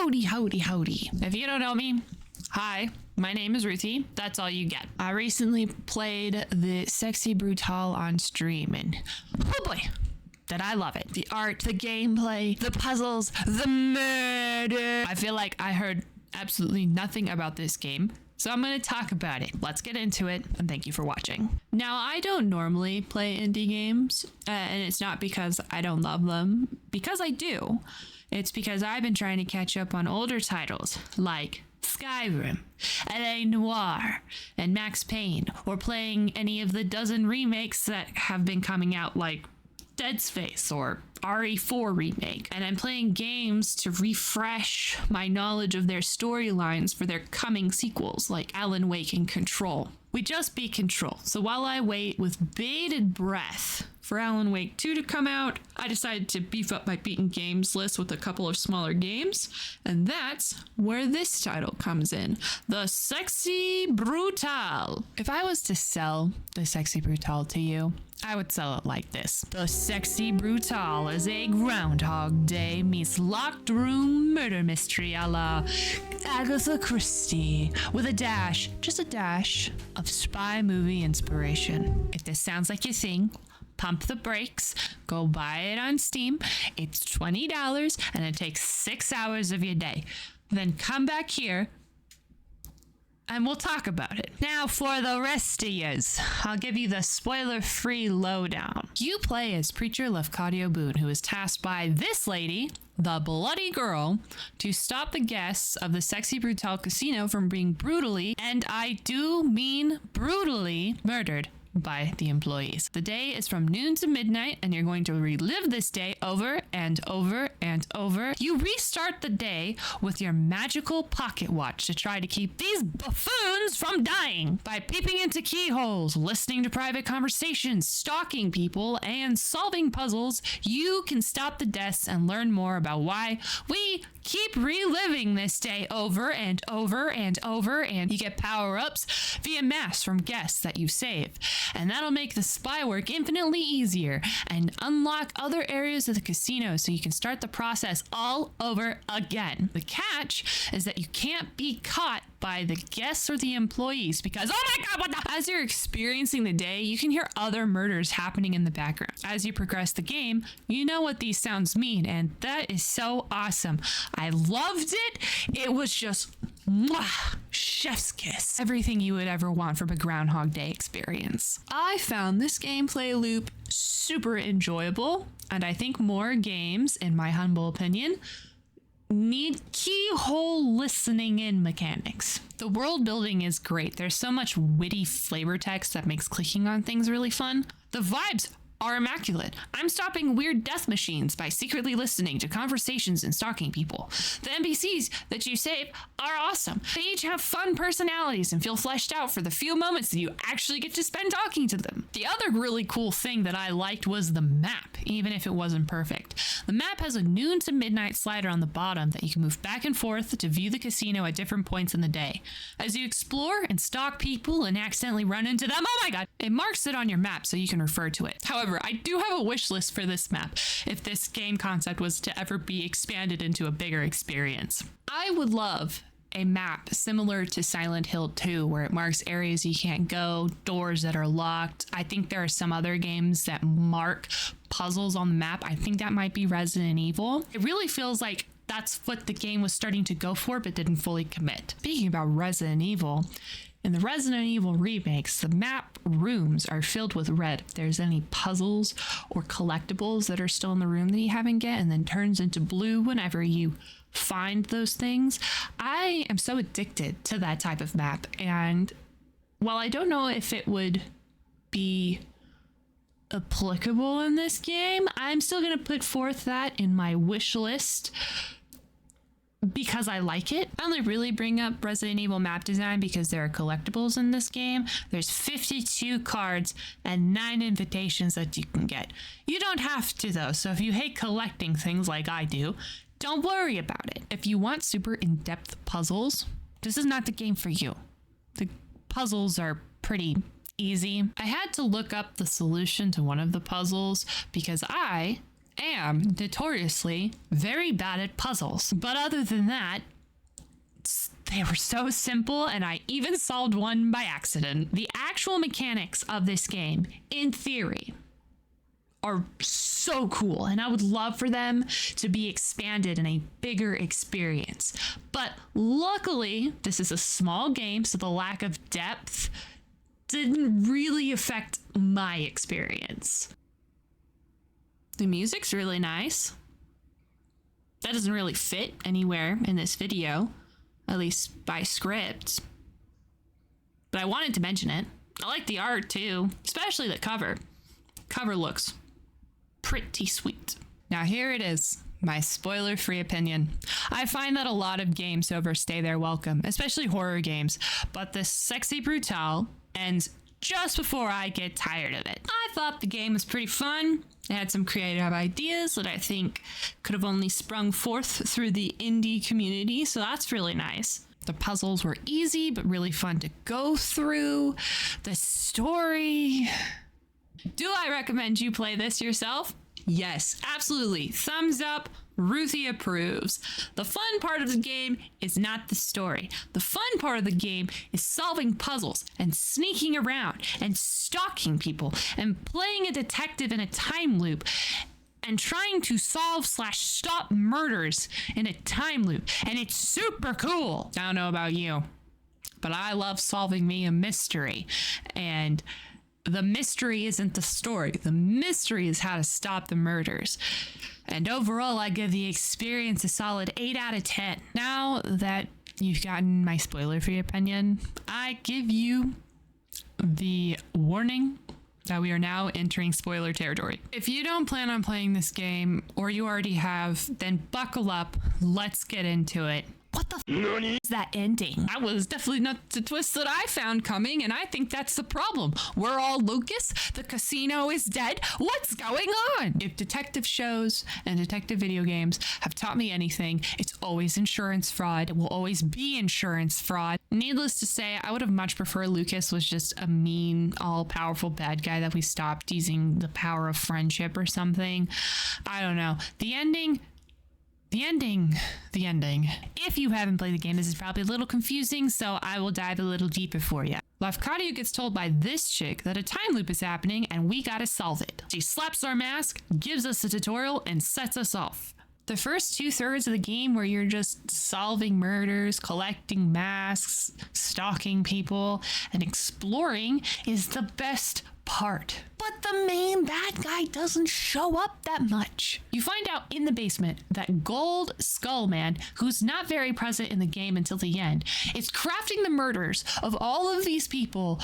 Howdy, howdy, howdy. If you don't know me, hi, my name is Ruthie. That's all you get. I recently played the Sexy Brutale on stream, and oh boy, did I love it. The art, the gameplay, the puzzles, the murder. I feel like I heard absolutely nothing about this game, so I'm going to talk about it. Let's get into it, and thank you for watching. Now, I don't normally play indie games, and it's not because I don't love them, because I do. It's because I've been trying to catch up on older titles like Skyrim, LA Noire, and Max Payne, or playing any of the dozen remakes that have been coming out like Dead Space or RE4 remake. And I'm playing games to refresh my knowledge of their storylines for their coming sequels like Alan Wake and Control. We just beat Control, so while I wait with bated breath for Alan Wake 2 to come out, I decided to beef up my beaten games list with a couple of smaller games, and that's where this title comes in, the Sexy Brutale. If I was to sell the Sexy Brutale to you, I would sell it like this. The Sexy Brutale is a Groundhog Day meets locked room murder mystery a la Agatha Christie, with a dash, just a dash, of spy movie inspiration. If this sounds like your thing, pump the brakes, go buy it on Steam. It's $20 and it takes 6 hours of your day. Then come back here and we'll talk about it. Now for the rest of yous, I'll give you the spoiler-free lowdown. You play as Preacher Lefcadio Boone, who is tasked by this lady, the Bloody Girl, to stop the guests of the Sexy Brutale Casino from being brutally, and I do mean brutally, murdered by the employees. The day is from noon to midnight, and you're going to relive this day over and over and over. You restart the day with your magical pocket watch to try to keep these buffoons from dying. By peeping into keyholes, listening to private conversations, stalking people, and solving puzzles, you can stop the deaths and learn more about why we keep reliving this day over and over and over, and you get power-ups via masks from guests that you save. And that'll make the spy work infinitely easier and unlock other areas of the casino so you can start the process all over again. The catch is that you can't be caught by the guests or the employees because, oh my god, what the? As you're experiencing the day, you can hear other murders happening in the background. As you progress the game, you know what these sounds mean, and that is so awesome. I loved it. It was just mwah, chef's kiss. Everything you would ever want from a Groundhog Day experience. I found this gameplay loop super enjoyable, and I think more games, in my humble opinion, need keyhole listening in mechanics. The world building is great. There's so much witty flavor text that makes clicking on things really fun. The vibes are immaculate. I'm stopping weird death machines by secretly listening to conversations and stalking people. The NPCs that you save are awesome. They each have fun personalities and feel fleshed out for the few moments that you actually get to spend talking to them. The other really cool thing that I liked was the map, even if it wasn't perfect. The map has a noon to midnight slider on the bottom that you can move back and forth to view the casino at different points in the day. As you explore and stalk people and accidentally run into them, oh my god, it marks it on your map so you can refer to it. However, I do have a wish list for this map if this game concept was to ever be expanded into a bigger experience. I would love a map similar to Silent Hill 2 where it marks areas you can't go, doors that are locked. I think there are some other games that mark puzzles on the map. I think that might be Resident Evil. It really feels like that's what the game was starting to go for but didn't fully commit. Speaking about Resident Evil, in the Resident Evil remakes, the map rooms are filled with red. If there's any puzzles or collectibles that are still in the room that you haven't get, and then turns into blue whenever you find those things. I am so addicted to that type of map, and while I don't know if it would be applicable in this game, I'm still going to put forth that in my wish list because I like it. I only really bring up Resident Evil map design because there are collectibles in this game. There's 52 cards and 9 invitations that you can get. You don't have to though, so if you hate collecting things like I do, don't worry about it. If you want super in-depth puzzles, this is not the game for you. The puzzles are pretty easy. I had to look up the solution to one of the puzzles because I am notoriously very bad at puzzles. But other than that, they were so simple, and I even solved one by accident. The actual mechanics of this game, in theory, are so cool, and I would love for them to be expanded in a bigger experience. But luckily, this is a small game, so the lack of depth didn't really affect my experience. The music's really nice. That doesn't really fit anywhere in this video, at least by script. But I wanted to mention it. I like the art too, especially the cover. Cover looks pretty sweet. Now here it is, my spoiler-free opinion. I find that a lot of games overstay their welcome, especially horror games, but this Sexy Brutale ends just before I get tired of it. I thought the game was pretty fun. It had some creative ideas that I think could have only sprung forth through the indie community, so that's really nice. The puzzles were easy, but really fun to go through. The story... Do I recommend you play this yourself? Yes, absolutely. Thumbs up. Ruthie approves. The fun part of the game is not the story. The fun part of the game is solving puzzles and sneaking around and stalking people and playing a detective in a time loop and trying to solve/stop murders in a time loop. And it's super cool. I don't know about you, but I love solving me a mystery. And the mystery isn't the story. The mystery is how to stop the murders. And overall, I give the experience a solid 8 out of 10. Now that you've gotten my spoiler-free opinion, I give you the warning that we are now entering spoiler territory. If you don't plan on playing this game, or you already have, then buckle up. Let's get into it. What the is that ending? That was definitely not the twist that I found coming, and I think that's the problem. We're all Lucas. The casino is dead. What's going on? If detective shows and detective video games have taught me anything, it's always insurance fraud. It will always be insurance fraud. Needless to say, I would have much preferred Lucas was just a mean, all-powerful bad guy that we stopped using the power of friendship or something. I don't know. The ending. If you haven't played the game, this is probably a little confusing, so I will dive a little deeper for you. Lafcadio gets told by this chick that a time loop is happening and we gotta solve it. She slaps our mask, gives us a tutorial, and sets us off. The first 2/3 of the game where you're just solving murders, collecting masks, stalking people, and exploring is the best part. But the main bad guy doesn't show up that much. You find out in the basement that Gold Skull Man, who's not very present in the game until the end, is crafting the murders of all of these people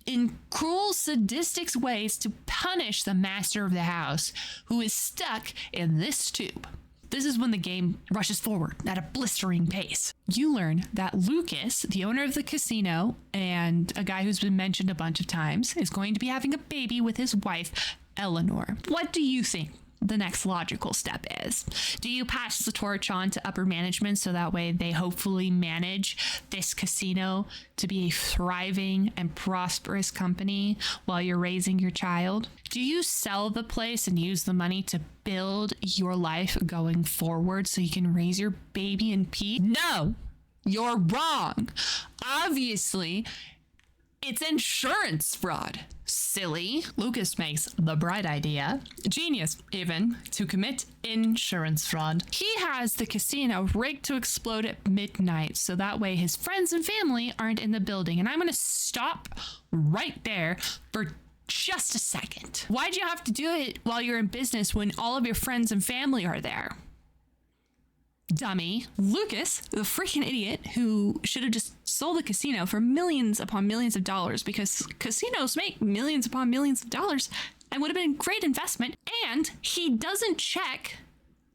in cruel, sadistic ways to punish the master of the house, who is stuck in this tube. This is when the game rushes forward at a blistering pace. You learn that Lucas, the owner of the casino and a guy who's been mentioned a bunch of times, is going to be having a baby with his wife, Eleanor. What do you think the next logical step is? Do you pass the torch on to upper management so that way they hopefully manage this casino to be a thriving and prosperous company while you're raising your child? Do you sell the place and use the money to build your life going forward so you can raise your baby in peace? No, you're wrong. Obviously, it's insurance fraud. Silly. Lucas makes the bright idea, genius even, to commit insurance fraud. He has the casino rigged to explode at midnight so that way his friends and family aren't in the building. And I'm going to stop right there for just a second. Why'd you have to do it while you're in business when all of your friends and family are there? Dummy. Lucas, the freaking idiot who should have just sold the casino for millions upon millions of dollars, because casinos make millions upon millions of dollars and would have been a great investment. And he doesn't check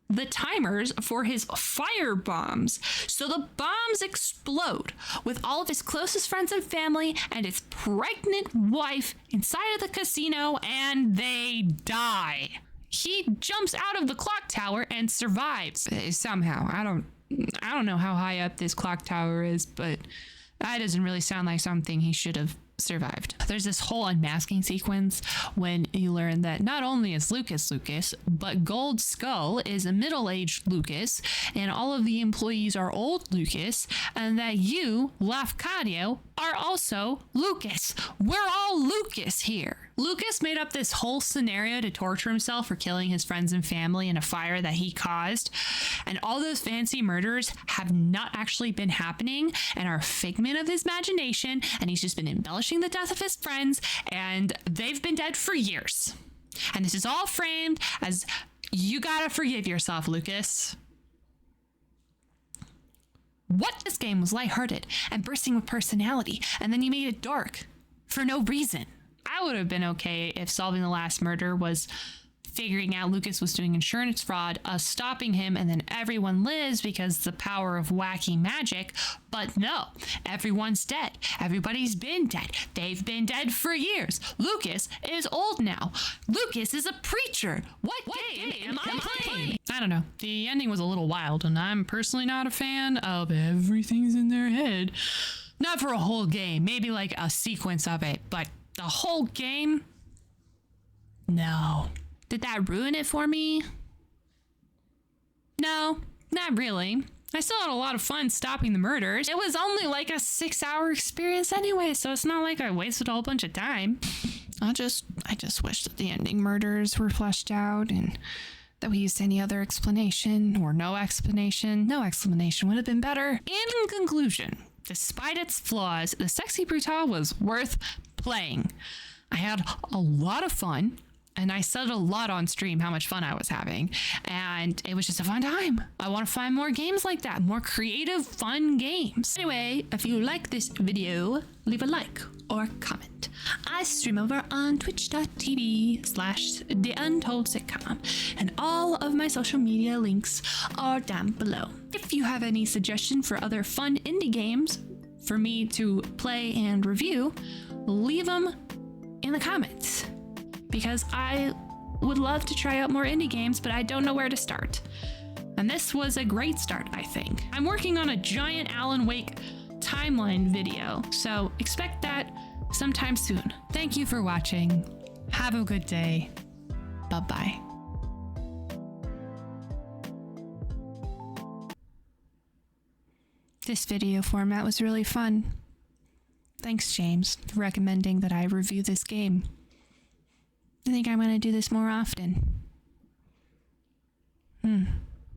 the timers for his fire bombs. So the bombs explode with all of his closest friends and family and his pregnant wife inside of the casino, and they die. He jumps out of the clock tower and survives somehow. I don't know how high up this clock tower is, but that doesn't really sound like something he should have survived. There's this whole unmasking sequence when you learn that not only is Lucas, but Gold Skull is a middle-aged Lucas, and all of the employees are old Lucas, and that you, Lafcadio, are also Lucas. We're all Lucas here. Lucas made up this whole scenario to torture himself for killing his friends and family in a fire that he caused. And all those fancy murders have not actually been happening and are a figment of his imagination. And he's just been embellishing the death of his friends, and they've been dead for years. And this is all framed as, you gotta forgive yourself, Lucas. What? This game was lighthearted and bursting with personality, and then you made it dark for no reason. I would have been okay if solving the last murder was figuring out Lucas was doing insurance fraud, us stopping him, and then everyone lives because the power of wacky magic. But no, everyone's dead. Everybody's been dead. They've been dead for years. Lucas is old now. Lucas is a preacher. What game am I playing? I don't know. The ending was a little wild, and I'm personally not a fan of everything's in their head. Not for a whole game, maybe like a sequence of it, but the whole game? No. Did that ruin it for me? No, not really. I still had a lot of fun stopping the murders. It was only like a 6-hour experience anyway, so it's not like I wasted a whole bunch of time. I just wish that the ending murders were fleshed out and that we used any other explanation or no explanation. No explanation would have been better. In conclusion, despite its flaws, the Sexy Brutale was worth playing. I had a lot of fun. And I said a lot on stream how much fun I was having. And it was just a fun time. I want to find more games like that. More creative, fun games. Anyway, if you like this video, leave a like or comment. I stream over on twitch.tv/TheUntoldSitcom. And all of my social media links are down below. If you have any suggestion for other fun indie games for me to play and review, leave them in the comments. Because I would love to try out more indie games, but I don't know where to start. And this was a great start, I think. I'm working on a giant Alan Wake timeline video, so expect that sometime soon. Thank you for watching. Have a good day. Bye-bye. This video format was really fun. Thanks, James, for recommending that I review this game. I think I'm going to do this more often.